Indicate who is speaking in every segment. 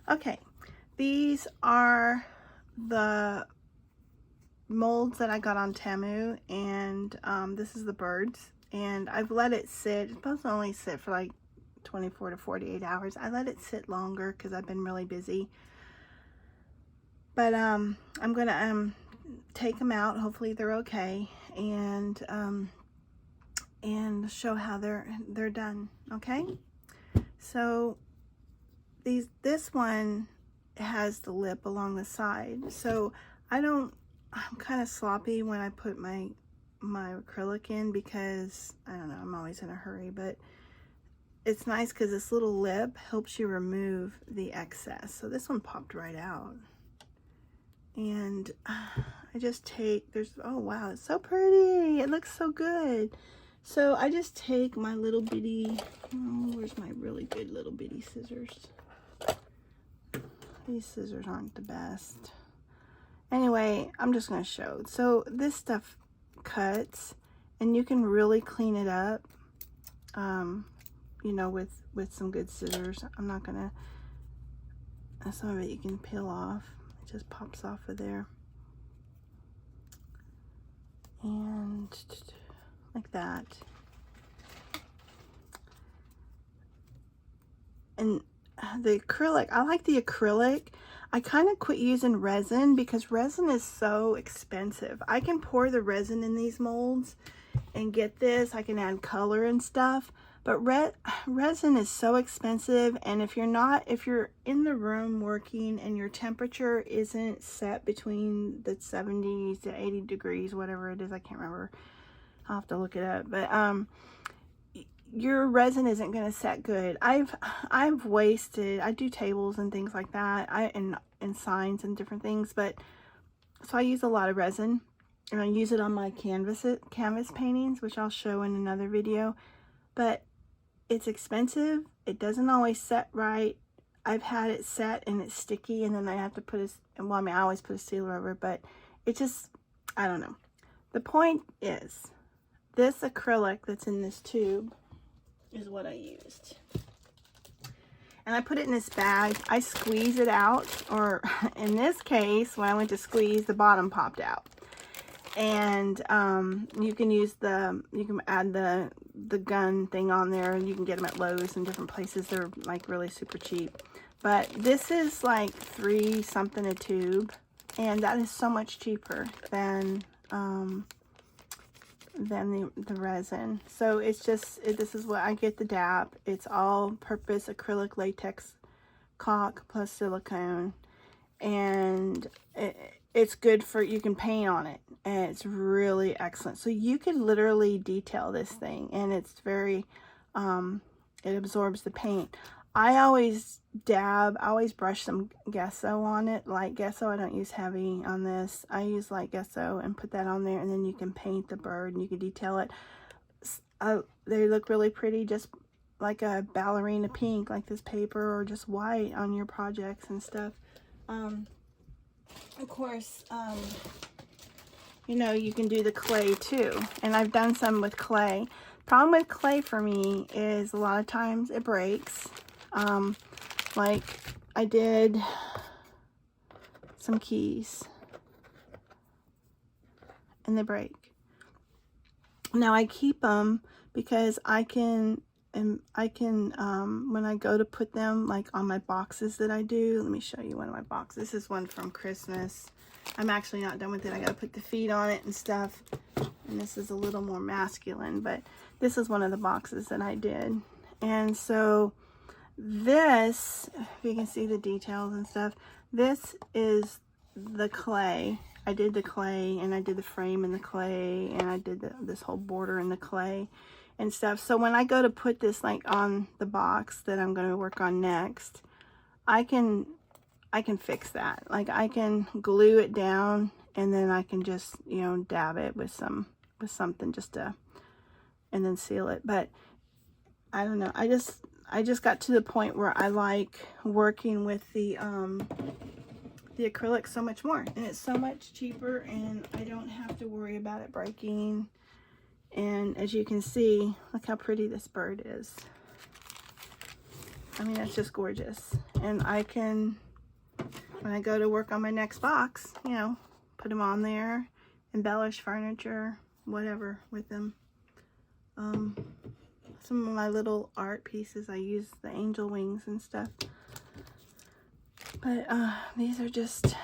Speaker 1: Okay, these are the molds that I got on Temu, and this is the birds, and I've let it sit. It's supposed to only sit for like 24 to 48 hours. I let it sit longer because I've been really busy. But I'm gonna take them out. Hopefully they're okay, and show how they're done. Okay, so this one has the lip along the side, so I'm kind of sloppy when I put my acrylic in, because I don't know, I'm always in a hurry, but it's nice because this little lip helps you remove the excess. So this one popped right out, and I just take, oh wow, it's so pretty, it looks so good. So I just take my little bitty, where's my really good little bitty scissors? These scissors aren't the best. Anyway, I'm just going to show. So this stuff cuts, and you can really clean it up, you know, with some good scissors. I'm not going to, some of it you can peel off. It just pops off of there. And like that. And the acrylic, I like the acrylic. I kind of quit using resin because resin is so expensive. I can pour the resin in these molds and get this. I can add color and stuff, but resin is so expensive. And if you're in the room working and your temperature isn't set between the 70s to 80 degrees, whatever it is, I can't remember. I'll have to look it up. But your resin isn't going to set good. I've wasted, I do tables and things like that, and signs and different things, but so I use a lot of resin, and I use it on my canvas paintings, which I'll show in another video. But it's expensive, it doesn't always set right. I've had it set and it's sticky, and then I have to put well, I mean, I always put a sealer over it, but it just, I don't know. The point is, this acrylic that's in this tube is what I used, and I put it in this bag. I squeeze it out, or in this case, when I went to squeeze, the bottom popped out. And you can add the gun thing on there, and you can get them at Lowe's and different places. They're like really super cheap, but this is like $3 something a tube, and that is so much cheaper than the resin. So it's just, this is what I get, the DAP. It's all purpose acrylic latex caulk plus silicone, and it's good for, you can paint on it, and it's really excellent. So you can literally detail this thing, and it's very it absorbs the paint. I always brush some gesso on it, light gesso. I don't use heavy on this. I use light gesso and put that on there, and then you can paint the bird and you can detail it. They look really pretty, just like a ballerina pink, like this paper, or just white on your projects and stuff. Of course, you know, you can do the clay too, and I've done some with clay. Problem with clay for me is a lot of times it breaks. Like I did some keys and they break. Now I keep them because I can when I go to put them like on my boxes that I do. Let me show you one of my boxes. This is one from Christmas. I'm actually not done with it. I gotta put the feet on it and stuff, and this is a little more masculine, but this is one of the boxes that I did. And so this, if you can see the details and stuff, this is the clay. I did the clay, and I did the frame in the clay, and I did this whole border in the clay and stuff. So when I go to put this like on the box that I'm going to work on next, I can fix that. Like I can glue it down, and then I can just, you know, dab it with something just to, and then seal it. But I don't know, I just got to the point where I like working with the acrylic so much more, and it's so much cheaper, and I don't have to worry about it breaking. And as you can see, look how pretty this bird is. I mean, it's just gorgeous. And I can, when I go to work on my next box, you know, put them on there, embellish furniture, whatever with them. Some of my little art pieces, I use the angel wings and stuff. But these are just,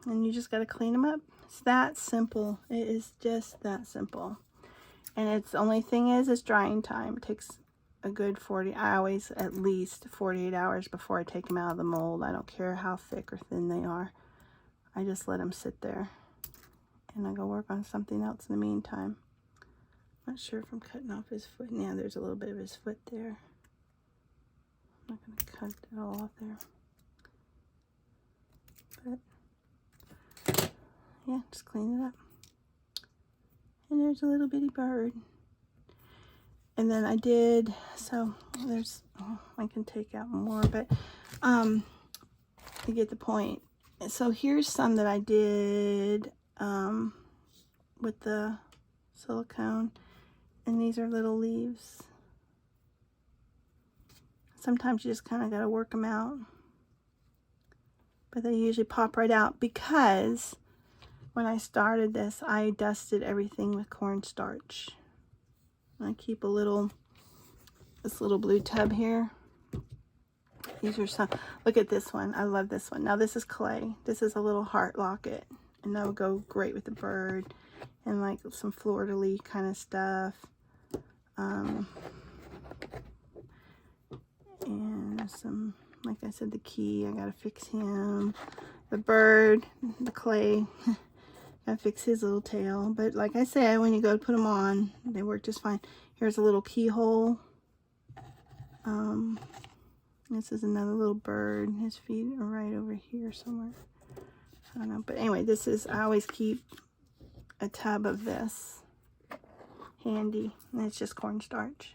Speaker 1: and you just got to clean them up. It's that simple. It is just that simple. And it's the only thing is, it's drying time. It takes a good 40, I always at least 48 hours before I take them out of the mold. I don't care how thick or thin they are. I just let them sit there. And I go work on something else in the meantime. Not sure if I'm cutting off his foot. Yeah, there's a little bit of his foot there. I'm not going to cut it all off there. But, yeah, just clean it up. And there's a little bitty bird. And then I did, so there's, oh, I can take out more, but you get the point. So here's some that I did with the silicone. And these are little leaves. Sometimes you just kind of got to work them out. But they usually pop right out because when I started this, I dusted everything with cornstarch. I keep a little, this little blue tub here. These are some, look at this one. I love this one. Now this is clay. This is a little heart locket. And that would go great with the bird. And like some fleur-de-lis kind of stuff. And some, like I said, the key, I gotta fix him. The bird, the clay, gotta fix his little tail. But like I said, when you go to put them on, they work just fine. Here's a little keyhole. This is another little bird. His feet are right over here somewhere. I don't know. But anyway, this is, I always keep a tub of this handy. And it's just cornstarch.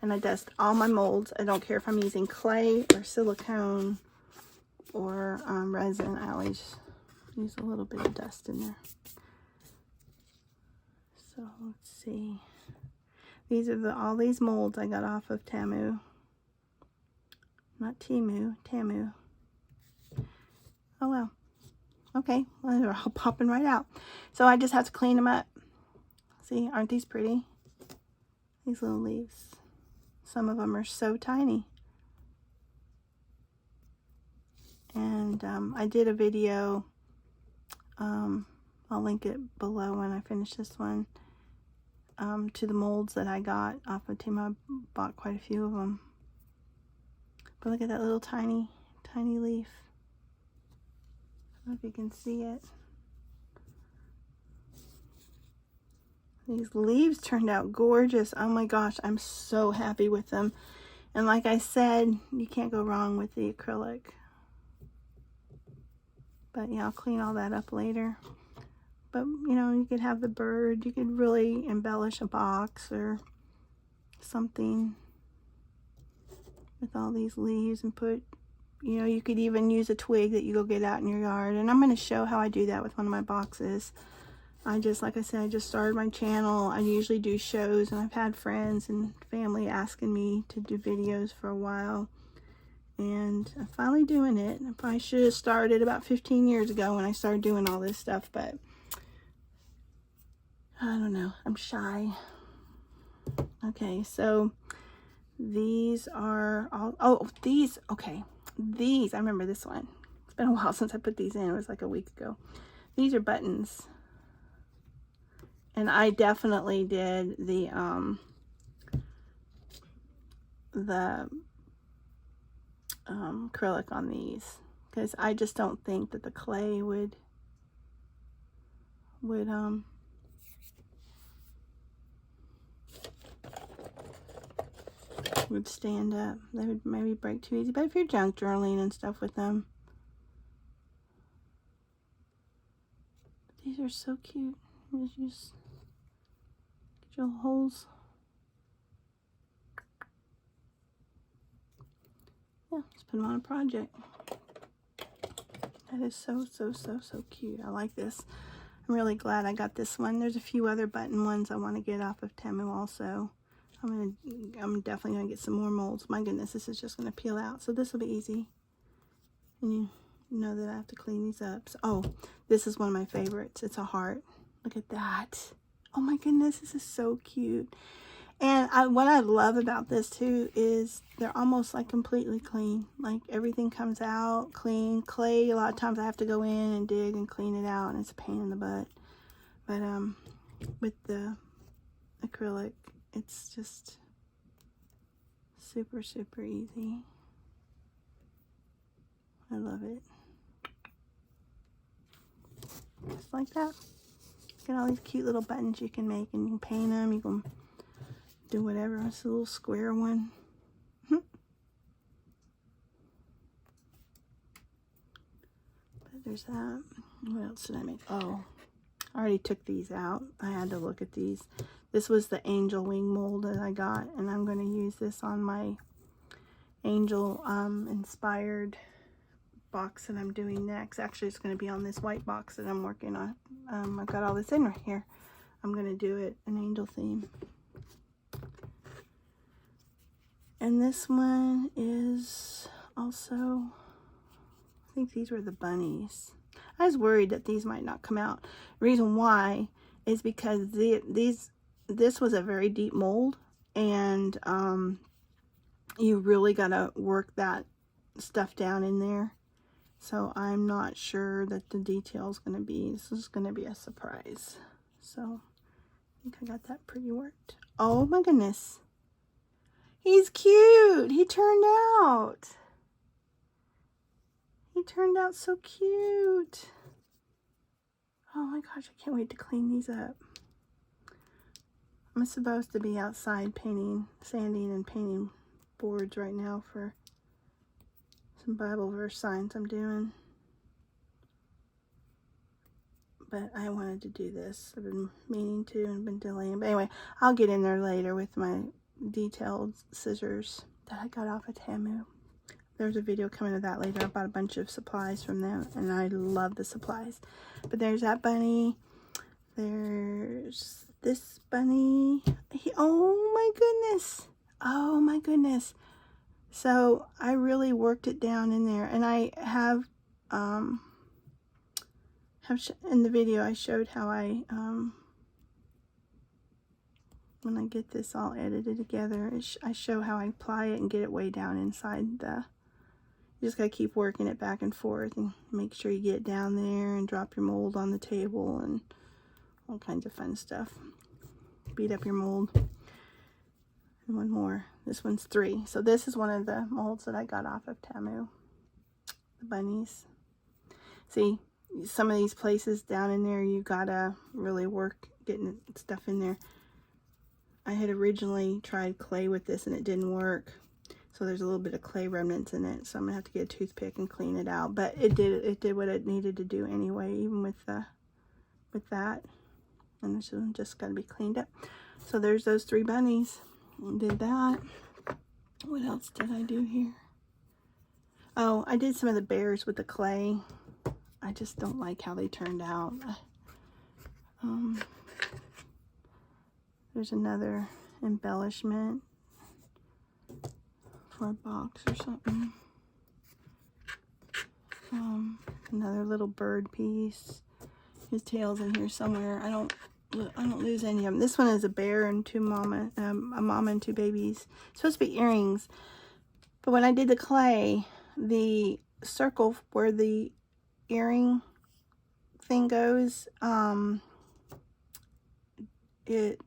Speaker 1: And I dust all my molds. I don't care if I'm using clay or silicone or resin. I always use a little bit of dust in there. So let's see. These are all these molds I got off of Temu. Not Temu, Temu. Oh well. Okay, well, they're all popping right out. So I just have to clean them up. See, aren't these pretty? These little leaves. Some of them are so tiny. And I did a video. I'll link it below when I finish this one. To the molds that I got off of Temu. I bought quite a few of them. But look at that little tiny, tiny leaf. I don't know if you can see it. These leaves turned out gorgeous. Oh my gosh, I'm so happy with them. And like I said, you can't go wrong with the acrylic. But yeah, I'll clean all that up later. But you know, you could have the bird. You could really embellish a box or something with all these leaves and put, you know, you could even use a twig that you go get out in your yard. And I'm going to show how I do that with one of my boxes. I just, like I said, I just started my channel. I usually do shows, and I've had friends and family asking me to do videos for a while. And I'm finally doing it. I probably should have started about 15 years ago when I started doing all this stuff, but I don't know. I'm shy. Okay, so these are all, oh, these, okay. These, I remember this one. It's been a while since I put these in. It was like a week ago. These are buttons. And I definitely did the acrylic on these, because I just don't think that the clay would stand up. They would maybe break too easy. But if you're junk journaling and stuff with them, these are so cute. You just get your holes. Yeah, just put them on a project. That is so cute. I like this. I'm really glad I got this one. There's a few other button ones I want to get off of Temu also. I'm definitely gonna get some more molds. My goodness, this is just gonna peel out. So this will be easy. And you know that I have to clean these up. So, oh, this is one of my favorites. It's a heart. Look at that. Oh my goodness, this is so cute. And what I love about this too is they're almost like completely clean. Like everything comes out clean. Clay, a lot of times I have to go in and dig and clean it out, and it's a pain in the butt. But with the acrylic, it's just super, super easy. I love it. Just like that. Look at all these cute little buttons you can make, and you can paint them. You can do whatever. It's a little square one. But there's that. What else did I make? Oh, I already took these out. I had to look at these. This was the angel wing mold that I got, and I'm going to use this on my angel inspired box that I'm doing next. Actually, it's going to be on this white box that I'm working on. I've got all this in right here. I'm going to do it an angel theme. And this one is also, I think these were the bunnies. I was worried that these might not come out. The reason why is because this was a very deep mold, and you really got to work that stuff down in there. So I'm not sure that the detail is going to be, this is going to be a surprise. So I think I got that pretty worked. Oh my goodness. He's cute. He turned out. He turned out so cute. Oh my gosh, I can't wait to clean these up. I'm supposed to be outside painting, sanding and painting boards right now for some Bible verse signs I'm doing. But I wanted to do this. I've been meaning to and been delaying. But anyway, I'll get in there later with my detailed scissors that I got off of Temu. There's a video coming of that later. I bought a bunch of supplies from them, and I love the supplies. But there's that bunny. There's this bunny. Oh my goodness. Oh my goodness. So I really worked it down in there, and I have in the video I showed how I when I get this all edited together, I show how I apply it and get it way down inside the, you just gotta keep working it back and forth and make sure you get it down there and drop your mold on the table and all kinds of fun stuff. Beat up your mold. And one more. This one's 3. So this is one of the molds that I got off of Temu. The bunnies. See, some of these places down in there, you gotta really work getting stuff in there. I had originally tried clay with this and it didn't work. So there's a little bit of clay remnants in it. So I'm gonna have to get a toothpick and clean it out. But it did what it needed to do anyway, even with that. And this one just gotta be cleaned up. So there's those 3 bunnies. Did that. What else did I do here? Oh, I did some of the bears with the clay. I just don't like how they turned out. There's another embellishment for a box or something. Another little bird piece. His tail's in here somewhere. I don't lose any of them. This one is a bear and 2 mama, a mama and 2 babies. It's supposed to be earrings, but when I did the clay, the circle where the earring thing goes, it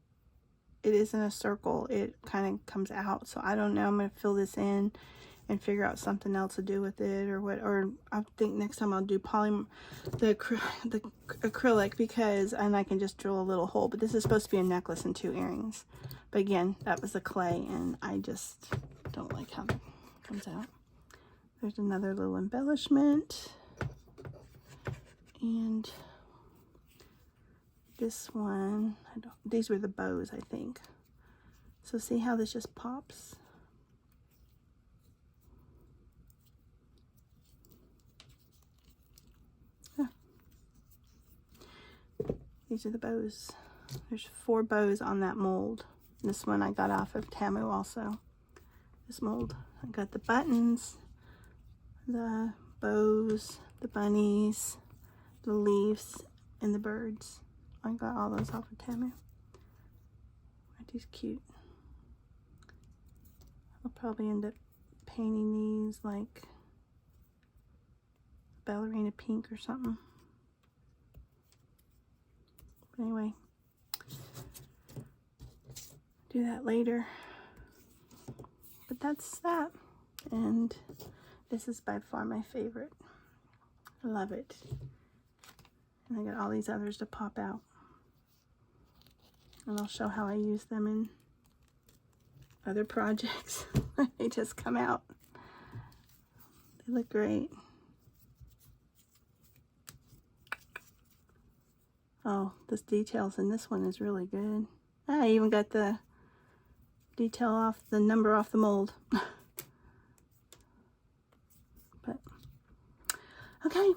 Speaker 1: isn't a circle. It kind of comes out. So I don't know. I'm going to fill this in and figure out something else to do with it, or what. Or I think next time I'll do the acrylic, because, and I can just drill a little hole. But this is supposed to be a necklace and 2 earrings. But again, that was the clay, and I just don't like how it comes out. There's another little embellishment. And this one, these were the bows, I think. So see how this just pops? Yeah. These are the bows. There's 4 bows on that mold. This one I got off of Temu also. This mold. I got the buttons, the bows, the bunnies, the leaves, and the birds. I got all those off of Temu. Aren't these cute? I'll probably end up painting these like ballerina pink or something. But anyway, do that later. But that's that. And this is by far my favorite. I love it. And I got all these others to pop out. And I'll show how I use them in other projects. They just come out. They look great. Oh, this details in this one is really good. I even got the detail off, the number off the mold. But, okay.